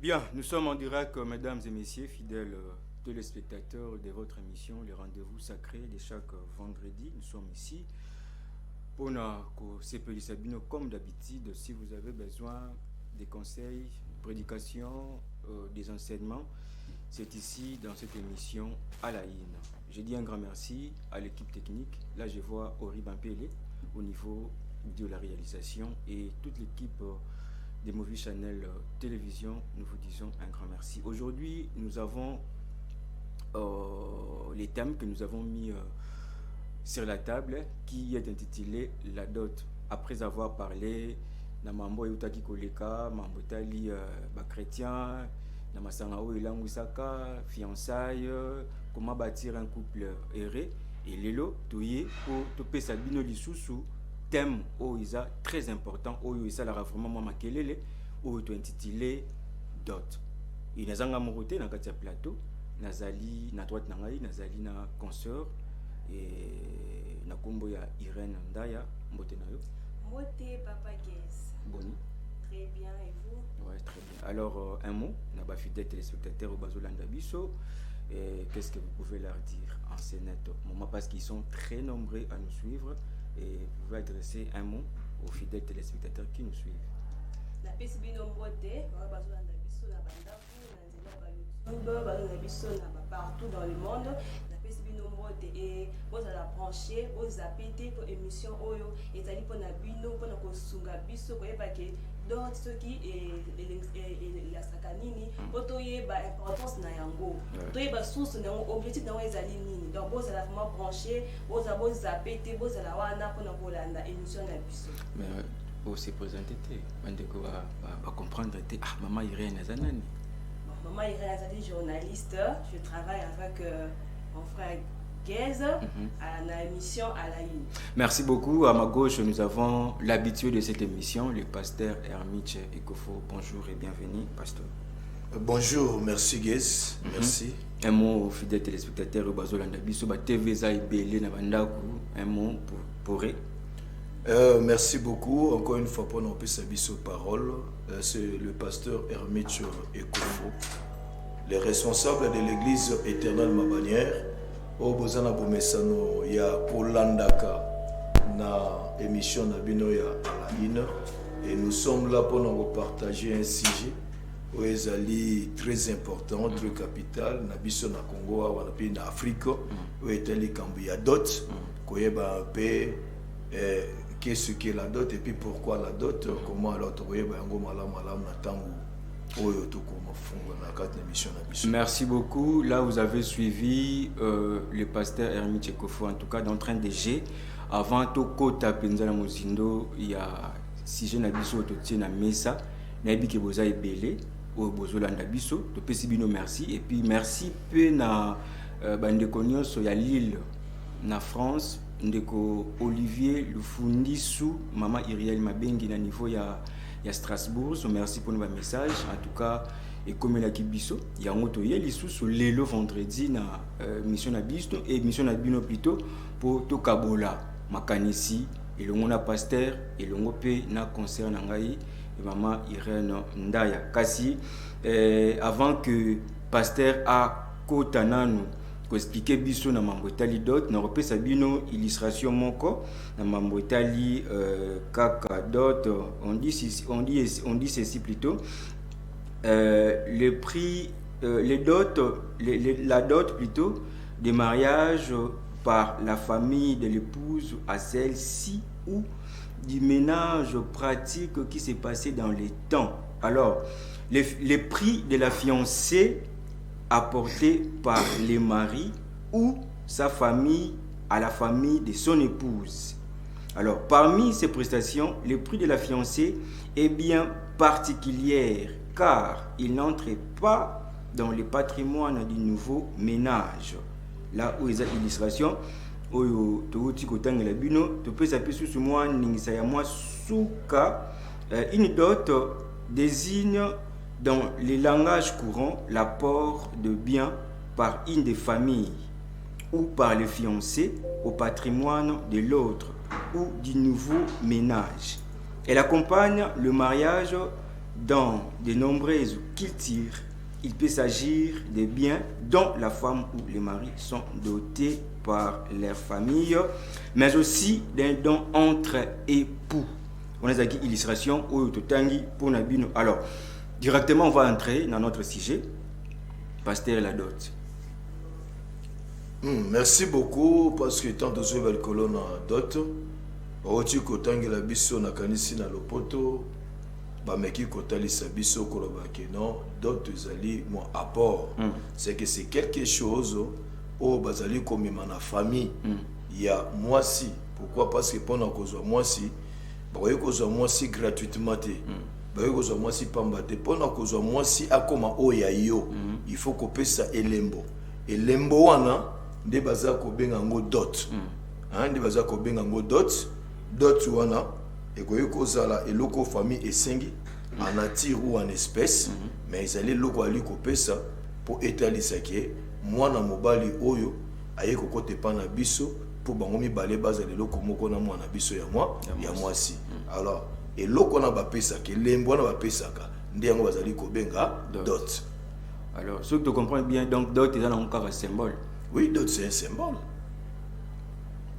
Bien, nous sommes en direct, mesdames et messieurs, fidèles téléspectateurs de votre émission, les rendez-vous sacrés de chaque vendredi. Nous sommes ici pour nous Sabino comme d'habitude. Si vous avez besoin des conseils, prédications, des enseignements, c'est ici dans cette émission à la INE. Je dis un grand merci à l'équipe technique. Là, je vois Ori Bampele au niveau de la réalisation et toute l'équipe des Movie Channel Télévision. Nous vous disons un grand merci. Aujourd'hui, nous avons les thèmes que nous avons mis sur la table qui est intitulé La dot. Après avoir parlé na mambo yutaki koleka, mambo tali ba chrétien, na masanga o ilangu saka, fiançailles, comment bâtir un couple erré et lelo toye pour topesa bino lisusu thème oiza très important oyo la vraiment mama makelele oyo to intitulé dot. Il nazanga morote na kati ya plateau, nazali na droite na ngai, nazali na consoeur et na kombo ya Irène Ndaya, mbote na yo. Mbote Papa Guess. Boni. Très bien, et vous? Ouais, très bien. Alors un mot, na ba fidèle téléspectateurs au Bazolanda Bisso. Qu'est-ce que vous pouvez leur dire en ces net moment parce qu'ils sont très nombreux à nous suivre et vous pouvez adresser un mot aux fidèles téléspectateurs qui nous suivent. La PCB Nombote, Bazolanda Bisso na bandaku, na nzela ba YouTube, Bazolanda Bisso na partout dans le monde. La PCB Nombote et vous allez brancher, vous appéter pour émission Oyo et ça dit pour na bino pour na kosunga biso ko yeba ke donc ce qui est la sakanini otoye ba importance na yango toye ba source na objectif na ezali nini donc vous allez vraiment brancher vous allez zapper vous allez wana pour na kolanda émission na biso mais pour se présenter bandeko va comprendre maman Irène Azanani. Maman Irène Azanani journaliste, je travaille avec mon frère Guez à la émission à la une. Merci beaucoup. À ma gauche, nous avons l'habitué de cette émission, le pasteur Hermich Ekofo. Bonjour et bienvenue, pasteur. Bonjour, merci Guez, merci. Un mot aux fidèles téléspectateurs au Bazolanda Bisso, TV Zaibele Nabandaku, un mot pour eux. Merci beaucoup. Encore une fois, pour nous passer Bisso parole, c'est le pasteur Hermich Ekofo, le responsable de l'église éternelle Mabanière. Au Bozana Bomesano ya Polandaka na émission Nabino ya Alain et nous sommes là pour nous partager un sujet où ezali très important, très capital Nabiso na Congo ou na Afrique où etali kambuya dot koyeba pe qu'est-ce que la dot et puis pourquoi la dot comment alors koyeba yango malamu na tango. Merci beaucoup. Là, vous avez suivi le pasteur Hermich Ekofo, en tout cas, dans train de G. Avant, Tokota Penzala Mozindo, il y a si je n'habite au Totier na Mesa, Nabi Keboza et Belé, au Bozolanda Bisso, Topesibino, merci. Et puis, merci peu na Bandekonios, il y a Lille, na France, Ndeko Olivier Lufundisou, Maman Iriel Mabengi, na niveau, il y a Strasbourg. So merci pour nos messages. En tout cas, et comme la Kibiso, il y a un autre sous le vendredi na mission na bisto et mission na bino plutôt pour Tokabola, Makanisi et le mona pasteur et le ngopé na concert na ngai et maman Irène Ndaya. Kasi avant que pasteur a kotananu ko expliquer biso na mambo etali dot na repesa bino illustration moko na mambo etali kaka dot on dit ceci plutôt le prix les dots la dot plutôt des mariages par la famille de l'épouse à celle-ci ou du ménage pratique qui s'est passé dans les temps. Alors les prix de la fiancée apporté par les maris ou sa famille à la famille de son épouse. Alors, parmi ces prestations, le prix de la fiancée est bien particulier car il n'entre pas dans le patrimoine du nouveau ménage. Là où il y a l'illustration, une dot désigne dans les langages courants l'apport de biens par une des familles ou par le fiancé au patrimoine de l'autre ou du nouveau ménage. Elle accompagne le mariage dans de nombreuses cultures, il peut s'agir des biens dont la femme ou les maris sont dotés par leur famille, mais aussi d'un don entre époux. On a une illustration où Totangi pour Nabino. Alors, directement, on va entrer dans notre sujet. Pasteur la dot. Merci beaucoup parce que tant de jouer le colonne dot. Oti Kotangi la biso na kanisi na lopoto. Bameki kotali sa biso koloba ke non dot ezali mon apport. C'est que c'est quelque chose au bazali comme na famille. Il y a moi si. Pourquoi? Parce que pendant cause moi si. Boye cause moi si gratuitement te. Boye cause moi si pamba te. Pendant cause moi si akoma oya yo. Il faut couper ça elembo. Elembo wana de baza ko benga ngo dot. De baza ko benga ngo dot. Dot wana ekoyi kozala eloko famille esengi en nature ou en espèce, mais ils allaient loko ali kopesa pour étalisa ke mwana mobali oyo aye kokote pa na biso pour bango mibale bazali loko moko na mwana biso ya moi si. Alors eloko na bapesa ke lembo na bapesa ka ndi yango bazali ko benga dot. Alors ce que tu comprends bien, donc dot est encore un symbole. Oui, dot c'est un symbole.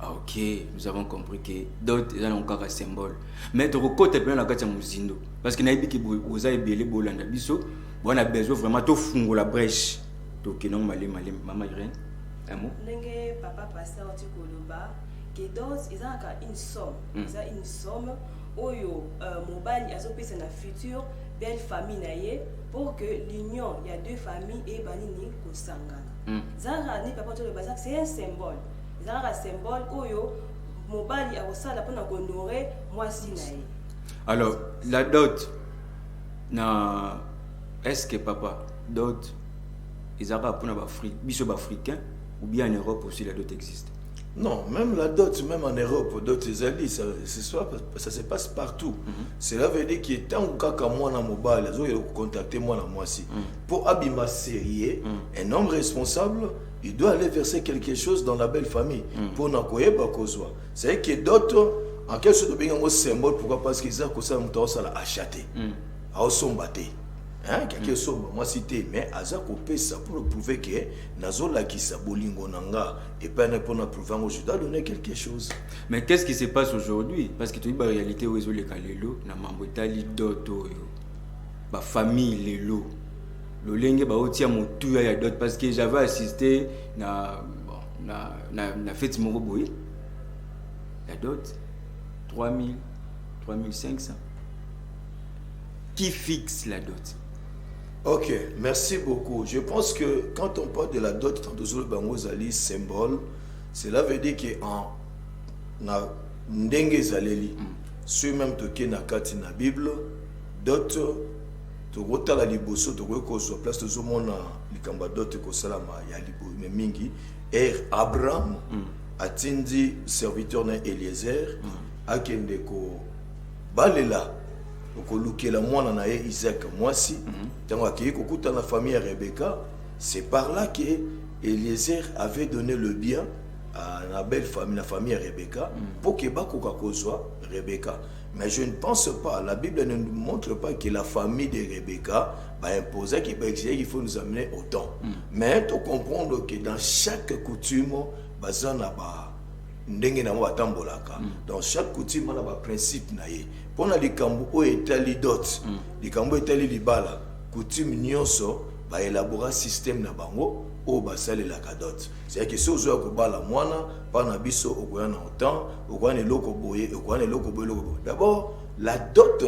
Ah, ok, nous avons compris que d'autres ont encore un symbole. Mais tu reconnais bien la carte Muzindo. Parce que nous avons vous avez belé bolanda biso, on a besoin vraiment de faire la brèche. Donc non malé maman Irène. Un mot. Nengue papa pasteur tu koloba que d'autres ils ont une somme, ils ont une somme oyo mobali azopesa na futur belle famille naie pour que l'union il y a deux familles et banini kosangana. Zara ni papa tu le bazak c'est un symbole. Un symbole oyo mobali akosala pona honorer mwasi nae. Alors la dot na est-ce que papa dot ezaka pona ba Afrique biso ba africain ou bien en Europe aussi la dot existe? Non, même la dot, même en Europe, dot ezali, ça se passe partout. Cela veut dire que tant que moi na mobile, ils ont contacté moi na moi si. Pour abima sérieux, un homme responsable, il doit aller verser quelque chose dans la belle famille. Pour n'akoye pas kozwa. C'est que d'autres, en quelque sorte, bien un symbole, pourquoi? Parce qu'ils ont ça ça l'a acheté. A sombaté. Hein, quelque chose, moi cité, mais Aza coupé ça pour prouver que Nazola qui sa bolingo nanga et pas pour nous prouver que je dois donner quelque chose. Mais qu'est-ce qui se passe aujourd'hui? Parce que tu as une réalité où ils ont les kalelo, na mambotali doto yo, ba famille lelo, le lenge ba otia motu ya dot parce que j'avais assisté na fête moroboy, la dot 3000, 3500. Qui fixe la dot? Ok, merci beaucoup. Je pense que quand on parle de la dot, dans Bangozali symbole, cela veut dire que en ndenge zaleli, sur même toke na kati na Bible, dot to rota la liboso to ko so place to zomona likamba dot ko salama ya libo mingi Abraham atindi serviteur na Eliezer akende ko balela la mwana na ye Isaac mwasi tango akei kokuta na famille ya Rebecca. C'est par là que Eliezer avait donné le bien à la belle famille, la famille de Rebecca, pour que Bakoka kozwa Rebecca. Mais je ne pense pas, la Bible ne nous montre pas que la famille de Rebecca va imposer qu'il faut nous amener au temps. Mais il faut comprendre que dans chaque coutume, dans chaque coutume, on a un principe. Pour les likambo o etali dot, likambo etali libala, coutume nyonso ba élaborer système na bango o basale la dot. C'est que si vous avez bala mwana pa na biso okoya na autant, okoya ne loko boye, okoya ne loko boye. D'abord, la dot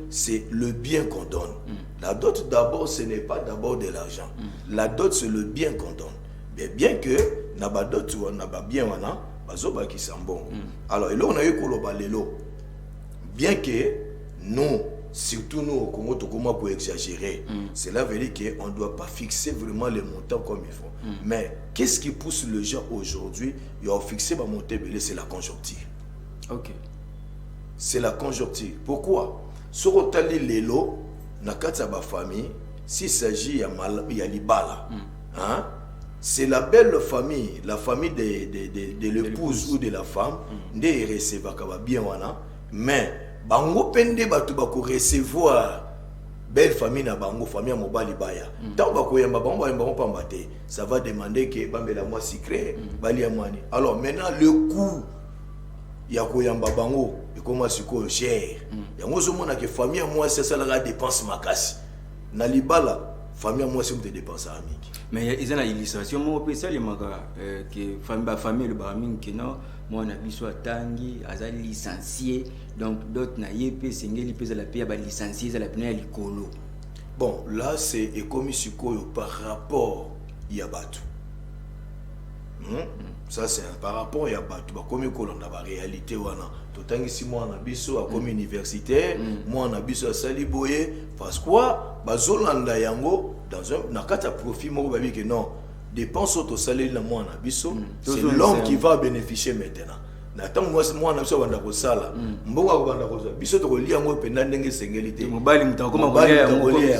c'est le bien qu'on donne. La dot d'abord ce n'est pas d'abord de l'argent. La dot c'est le bien qu'on donne. Mais bien que na ba dot ou na ba bien wana bazoba ki sambon. Alors, et là on a eu koloba lelo. Bien que nous, surtout nous au Congo, comment pour exagérer, cela veut dire qu'on ne doit pas fixer vraiment les montants comme il faut. Mais qu'est-ce qui pousse les gens aujourd'hui à fixer ma montée? C'est la conjoncture. Ok. C'est la conjoncture. Pourquoi? Sur Otali Lelo, na kata ba famille, s'il s'agit de Libala, hein? C'est la belle famille, la famille de l'épouse ou de la femme, de recevoir bien wana, mais bango pende batu bako recevoir belle famille na bango famille mobali baya tant ba koyamba bango ba pambate ça va demander que bambela moi secret bali ya mwani. Alors maintenant le coût ya koyamba bango et comment siko cher yango zo mona que famille moi c'est ça la dépense makasi na libala famille moi c'est te dépense amiki. Mais ils ont une illustration moi peut ça les maga que famille le baraming que non moi na biso atangi aza licencié donc d'autres na yep sengeli pesa la paye ba licencié za la pena likolo. Bon là c'est comme sikoyo par rapport ya batu. Ça c'est par rapport ya batu ba comme kolonda ba réalité wana totangi si moi na biso a comme universitaire moi na biso sali boye parce quoi bazolanda yango dans un nakata profit mo ba bi que non dépense auto salaire na moi na biso c'est l'homme qui va bénéficier maintenant. Natang moi na biso banda ko sala mbongo ko banda ko biso to ko lia ngo penda ndenge sengelité mobali mutako maboya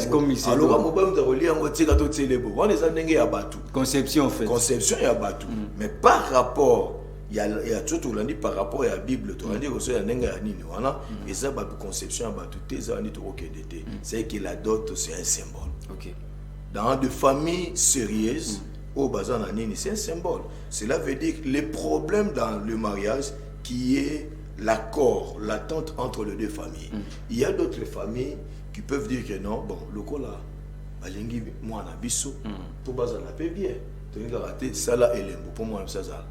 comme ici alors mobali mutako lia ngo tika to tselebo on les a ndenge ya batu conception en fait conception ya batu mais par rapport il y a tout on dit par rapport à la Bible to dit que ça ndenge ya nini wana et ça ba conception ya batu teza ndi to okendete c'est que la dot c'est un symbole. OK Dans de familles sérieuses au bazan nini c'est un symbole. Cela veut dire que les problèmes dans le mariage qui est l'accord, l'attente entre les deux familles. Il y a d'autres familles qui peuvent dire que non, bon, le cola, balingi moi na biso, pour bazan la paie bien. Tu as raté ça là et l'embo pour moi ça ça.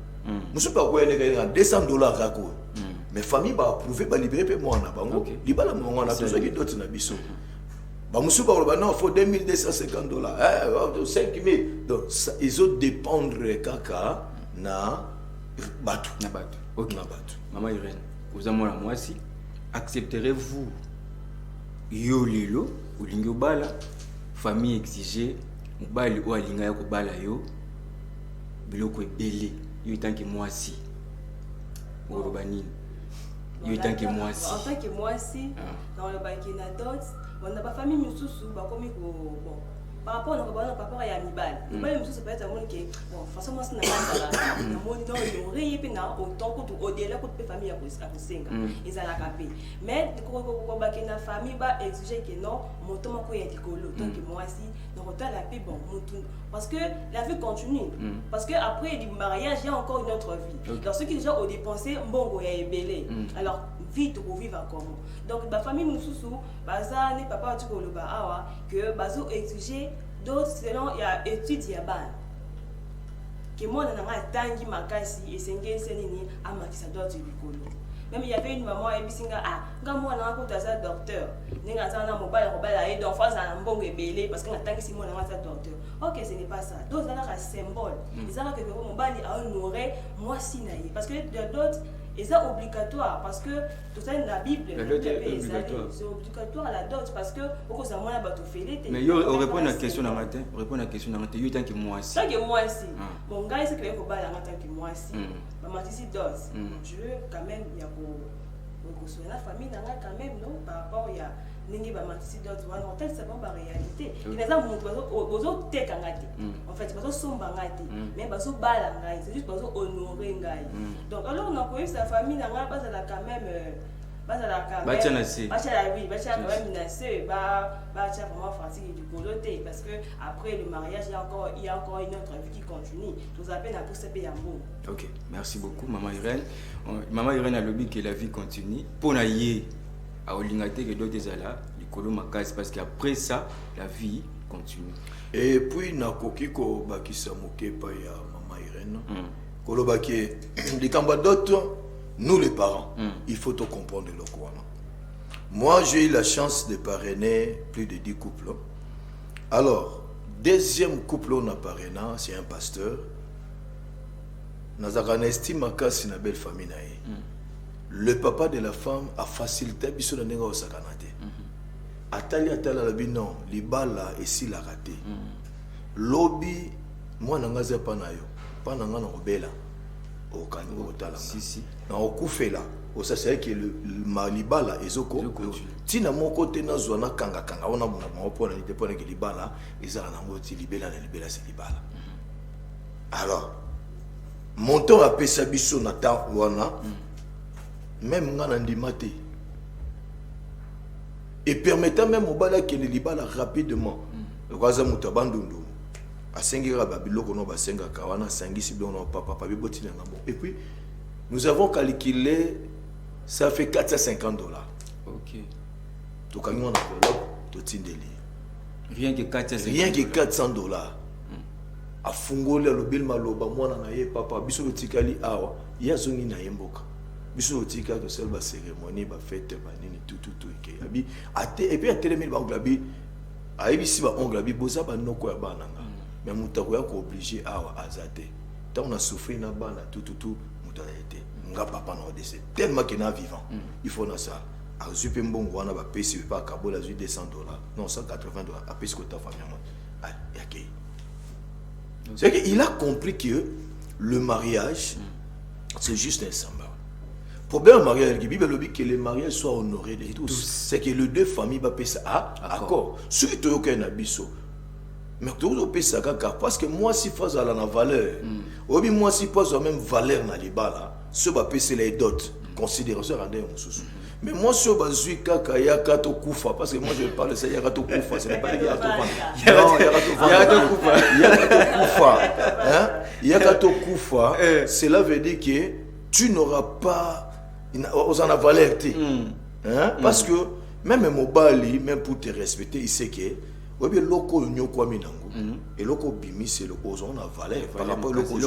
Monsieur pas quoi $200 rako. Mais famille va approuver ba libérer moi na bango. Libala moi na besoin que d'autres na biso. Bah monsieur parle bah non faut $2250 $5000 donc ça, ils ont dépendre kaka na batu. OK. Maman Irène, vous avez moi aussi accepterez-vous yo lilo ou lingo bala famille exigée mobali ou alinga ya ko bala yo biloko ebele yo tant que moi si urbanine yo tant que moi si en tant que moi si dans le banquier na dot on a pas famille mususu ba komi ko bon par rapport à papa ya mibali mibali mususu peut être mon que bon façon moi c'est na mon non il aurait pu na autant que au delà que famille ya ko senga ezala kapé mais ko ba na famille ba exiger que non moto mako ya dikolo tant que moi si donc autant la paix bon parce que la vie continue parce que après du mariage il y a encore une autre vie donc ceux qui déjà ont dépensé mbongo ya ebele alors vite pour vivre encore donc la famille mususu baza ne papa tu ko le ba awa que bazo exiger d'autres selon il y a études ya ban que moi na nga tangi makasi esengé senini amakisa d'autres likolo. Même il y avait une maman et bisinga nga moi na ko taza docteur ninga sana mobile ko bala et donc face na mbongo ebele parce que nga tangi si moi na nga docteur. OK, ce n'est pas ça. D'autres là un symbole. Ils ont que mobile a honoré moi si naïe parce que d'autres et c'est obligatoire parce que tout ça dans la Bible c'est obligatoire la dot parce que beaucoup ça moi bato félé mais on répond à la question dans matin yo tant que moi si tant que moi si bon gars c'est que ko ba la tant que moi si maman si dot je veux quand même il y a ko sur la famille dans quand même non par rapport il y a ningi ba matisi d'autres wana en fait c'est pas la réalité il y a ça montre ozo teka ngati en fait bazo somba ngati mais bazo bala ngai c'est juste bazo honorer ngai donc alors on a connu sa famille na nga basa la quand même basa la quand même bacha na si bacha la oui bacha quand même na se bacha vraiment fatigué du coloté parce que après le mariage il y a encore une autre vie qui continue tout ça peine à tout ça payer amour. OK, merci beaucoup maman Irène a lobby que la vie continue pour na yé à Olingate que d'autres là les colo makasi parce qu'après ça la vie continue et puis na kokiko bakisa mokepa ya maman Irène kolo baki les kamba d'autres nous les parents il faut tout comprendre le quoi. Moi j'ai eu la chance de parrainer plus de 10 couples. Alors deuxième couple on a parrainé c'est un pasteur nazakana estime makasi na belle famille na ye. Le papa de la femme a facilité biso na ndenge osakana te atali la bino libala esi la raté lobi moi na ngaza pa na yo pa na ngana obela o kango otala si na okufela o ça c'est que le malibala ezoko tina moko te na zwana kanga ona mona mo na te pona ke libala ezala na ngoti libela c'est libala. Alors monton a pesa biso na ta wana même nga na ndima te et permettant même au bala qui ne libala rapidement. Le voisin mutabandundu. A sengira babiloko no basenga kawana sangisi dono papa biboti na ngabo. Et puis nous avons calculé ça fait 450 $. OK. To kanyo na enveloppe to tindeli. Rien que 400 $. Rien que 400 $. A fungole lo bil maloba mwana na ye papa biso tikali awa ya zongi na yemboka. Biso tika to selba cérémonie ba fête ba nini tout ke abi ate et puis a télémil ba nglabi aibisi ba nglabi boza ba noko ya bananga. Mais mutako ya ko obligé awa azate. Tant on a souffert na bana tout mutala été. Nga papa na décès tellement qu'il est vivant. Il faut na ça. A zupe mbongo wana ba pesi pas kabola zu 200 $. Non 180 $. A pesi ko ta famille moi. Ah yake. C'est qu'il a compris que le mariage c'est juste un symbole. Problème mariage, la Bible dit que les mariages soient honorés de tous. C'est que les deux familles vont payer ça. Ah, d'accord. Celui qui est un abisso. Mais tu dois payer ça parce que moi, si je fais la valeur, ou bien moi, si je fais la même valeur dans les bas, ce va payer les dots. Considération rendez un sous. Mais moi, si je suis kaka, il y a kato koufa. Parce que moi, je parle de ça, il y a kato koufa. Ce n'est pas qu'il y a kato koufa. Non, il y a kato koufa. Il y a kato koufa. Il y a kato koufa. Cela veut dire que tu n'auras pas. Aux en valeur. Parce que même Mobali, même pour te respecter, il sait que et loko bimi c'est le ozon na valeur par rapport au loko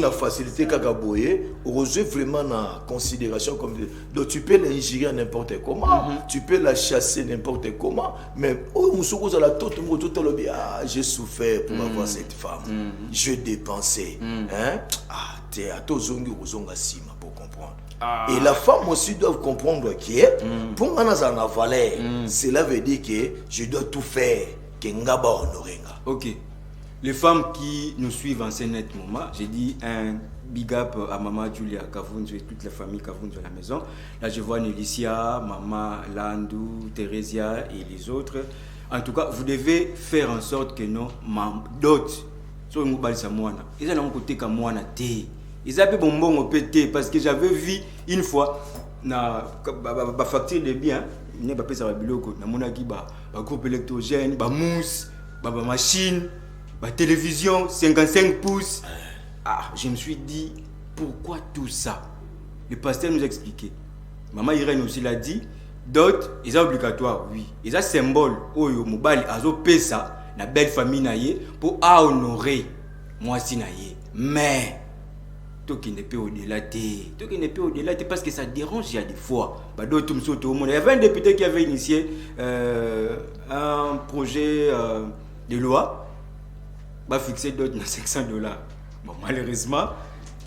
na facilité kakaboye oser vraiment na considération comme donc tu peux l'ingérer n'importe comment tu peux la chasser n'importe comment mais musoko la tout j'ai souffert pour avoir cette femme j'ai dépensé t'es à tozongi ozonga sima pour comprendre. Et la femme aussi doit comprendre que pour moi dans la valeur, cela veut dire que je dois tout faire que ngaba honorenga. OK. Les femmes qui nous suivent en ce net moment, j'ai dit un big up à maman Julia Kavunzo et toute la famille Kavunzo à la maison. Là je vois Nélicia, maman Landou, Thérésia et les autres. En tout cas, vous devez faire en sorte que nos d'autres sur une mobile samoana. Ils ont un côté comme moi na té. Ils avaient bonbon au PT parce que j'avais vu une fois na facture de biens, il n'y a pas ça biloko na monaki ba groupe électrogène, ba mousse, ba machine, ba télévision 55 pouces. Ah, je me suis dit pourquoi tout ça? Le pasteur nous a expliqué. Maman Irène aussi l'a dit, d'autres, ils sont obligatoires, oui. Ils ont symbole oyo mobile azo pesa na belle famille naie pour honorer moi si naie. Mais tout qui n'est pas au-delà, tout qui n'est pas au-delà, parce que ça dérange, il y a des fois. Il y avait un député qui avait initié un projet de loi, va fixer d'autres à 500 $. Bon, malheureusement,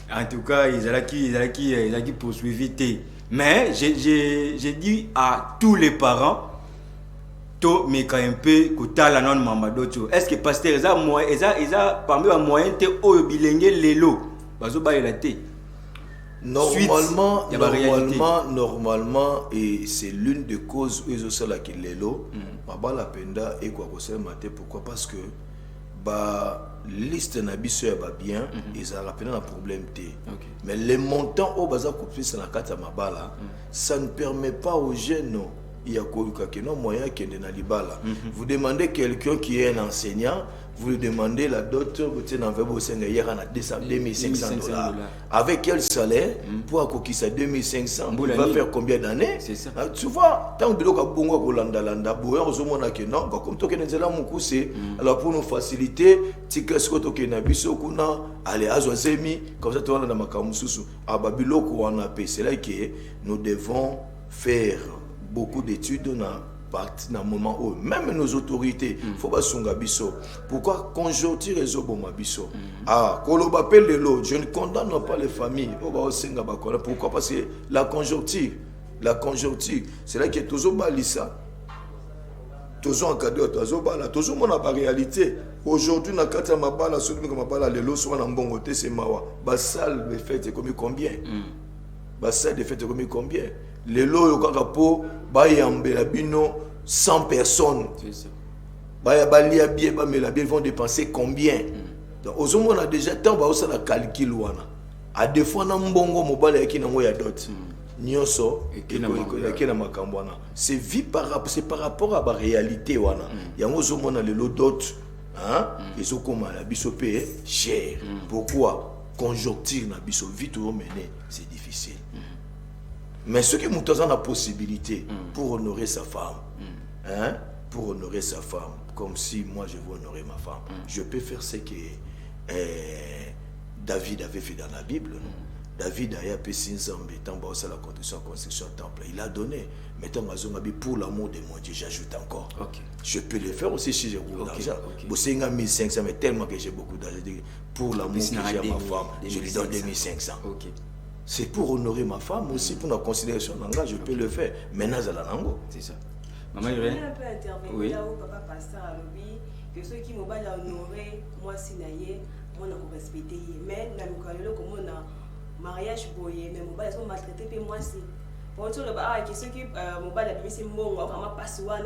en tout cas, ils ont poursuivi. Mais j'ai dit à tous les parents, mais quand un peu la non maman est-ce que pasteur ils a parmi les moyens de oyobilenge lelo normalement et c'est l'une des causes où ils ont la qui lelo la penda et quoi que maté pourquoi parce que liste na biso ya bien ils ont rappelé un problème mais les montants au baza coupé sur la carte mabala ça ne permet pas aux jeunes. Il y a un moyen qui est dans l'ibala. Vous demandez quelqu'un qui est un enseignant, vous lui demandez la dot, vous avez 2500 $. Avec quel salaire pour acquérir ça 2500 $, il va faire combien d'années? C'est ça. Tu vois, tant que vous avez non, comme tu as alors pour nous faciliter, tu allez à Zoazemi, comme ça tu vas dans Makamususu. À Babiloko, on a c'est là que nous devons faire beaucoup d'études dans un moment où même nos autorités faut pas songa biso pourquoi conjoncture réseau bon biso koloba pele lo je ne condamne pas les familles pourquoi parce que la conjoncture c'est là que toujours balisa toujours encadré toujours bala toujours mon la réalité aujourd'hui na kata mabala celui comme mabala lelo soit na mbongo te c'est mawa ba salle de fête comme combien ba salle de fête comme combien les lots au bayambela bino 100 personnes. C'est ça. Balia bien vont dépenser combien? Donc aux hommes on a déjà tant ba osala calcul wana. A des fois na mbongo mobile yaki na ngoya dot. nyoso et na makambwana c'est vie c'est par rapport à la réalité wana yango zo mona le lot hein ils ont comme la biso pe cher pourquoi conjoncture na biso vite au mener c'est difficile mais ceux qui ont la possibilité pour honorer sa femme hein pour honorer sa femme comme si moi je veux honorer ma femme je peux faire ce que David avait fait dans la Bible. David a appelé Sinzambe, la construction temple. Il a donné. Maintenant, pour l'amour de mon Dieu, j'ajoute encore. Okay. Je peux le faire aussi si j'ai beaucoup d'argent. C'est 1500, mais tellement que j'ai beaucoup d'argent. Pour l'amour que j'ai à ma femme, je lui donne 2500. Okay. C'est pour honorer ma femme aussi, pour la considération. Je peux le faire. Maintenant, c'est ça. Maman Irène, un peu intervenir là où papa pasteur a lobby que ceux qui m'ont honoré, moi, sinaye, moi, on respecté. Mais, comme on a mariage boyé, mais mon maltraité, puis moi, c'est. Pour tout le bas, ceux qui m'ont pas la c'est mon, vraiment pas souvent.